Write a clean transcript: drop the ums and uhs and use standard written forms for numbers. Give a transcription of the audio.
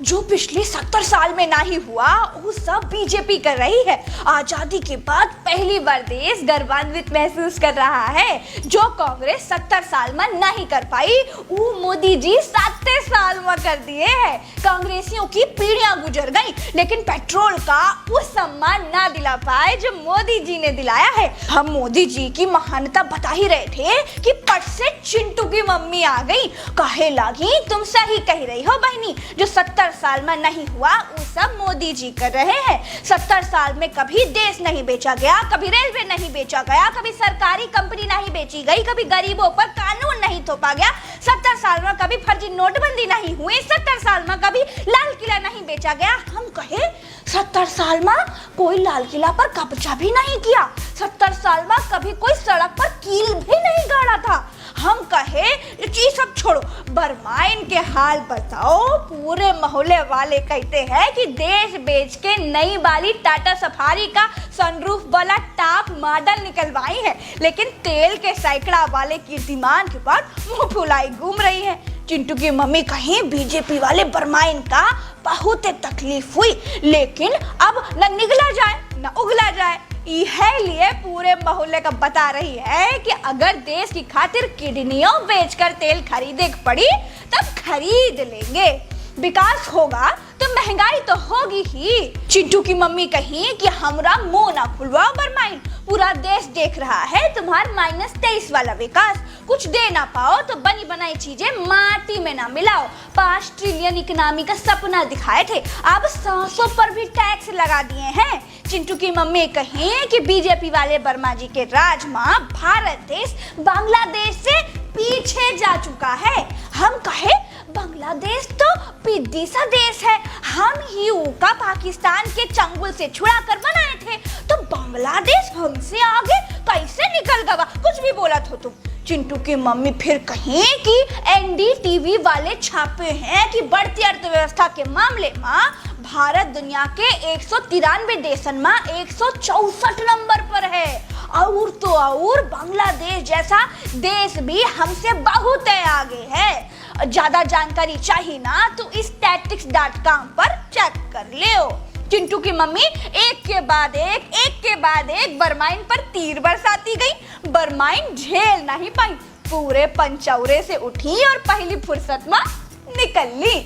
जो पिछले 70 साल में ना ही हुआ वो सब बीजेपी कर रही है। आजादी के बाद पहली बार देश गर्वान्वित महसूस कर रहा है। जो कांग्रेस 70 साल में नहीं कर पाई वो मोदी जी 7 साल में कर दिए है। कांग्रेसियों की पीढ़ियां गुजर गई लेकिन पेट्रोल का वो सम्मान ना दिला पाए जो मोदी जी ने दिलाया है। हम मोदी जी की महानता बता ही रहे थे कि पट से चिंटू की मम्मी आ गई। कहे लगी तुम सही कह रही हो बहनी, जो 70 साल में नहीं हुआ वो सब मोदी जी कर रहे हैं। 70 साल में कभी देश नहीं बेचा गया, कभी रेलवे नहीं बेचा गया, कभी सरकारी कंपनी नहीं बेची गई, कभी गरीबों पर कानून नहीं थोपा गया। 70 साल में कभी फर्जी नोटबंदी नहीं हुई, 70 साल में कभी लाल किला नहीं बेचा गया। हम कहे 70 साल में कोई लाल किला पर कब्जा भी नहीं किया, 70 साल में कभी कोई सड़क पर कील भी नहीं गाड़ा था। हम कहे ये सब छोड़ो, बरमाइन के हाल बताओ। पूरे मोहल्ले वाले कहते हैं कि देश बेच के नई वाली टाटा सफारी का सनरूफ वाला टॉप मॉडल निकलवाई है, लेकिन तेल के सैकड़ा वाले कीर्तिमान के बाद मुंह फुलाई घूम रही है। चिंटू की मम्मी कहीं बीजेपी वाले बरमाइन का बहुत तकलीफ हुई, लेकिन अब न निगला जाए न उगला जाए। यह लिए पूरे मोहल्ले का बता रही है कि अगर देश की खातिर किडनियों बेचकर तेल खरीदे पड़ी तब खरीद लेंगे। विकास होगा तो महंगाई तो होगी ही। चिंटू की मम्मी कही कि हमरा मुंह ना खुलवाओ बरमाइन, पूरा देश देख रहा है तुम्हारा -23 वाला विकास। कुछ दे ना पाओ तो बनी बनाई चीजें माटी में ना मिलाओ। 5 ट्रिलियन इकोनॉमी का सपना दिखाए थे, अब सांसों पर भी टैक्स लगा दिए हैं। चिंटू की मम्मी कहें कि बीजेपी वाले वर्मा जी के राज में भारत देश बांग्लादेश से पीछे जा चुका है। हम कहे बांग्लादेश तो पिद्दी सा देश है, हम ही का पाकिस्तान के चंगुल से छुड़ा कर बनाए थे, तो बांग्लादेश हमसे आगे कैसे निकल गया? कुछ भी बोला तो तुम। चिंटू की मम्मी फिर कहें कि एनडीटीवी वाले छापे हैं कि बढ़ती अर्थव्यवस्था के मामले में भारत दुनिया के 193 देशन में 164 नंबर पर है, और तो और बांग्लादेश जैसा देश भी हमसे बहुत आगे है। ज्यादा जानकारी चाहिए ना तो statistics.com पर चेक कर ले। चिंटू की मम्मी एक के बाद एक बरमाइन पर तीर बरसाती गई। बरमाइन झेल नहीं पाई, पूरे पंचौरे से उठी और पहली फुर्सत में निकल ली।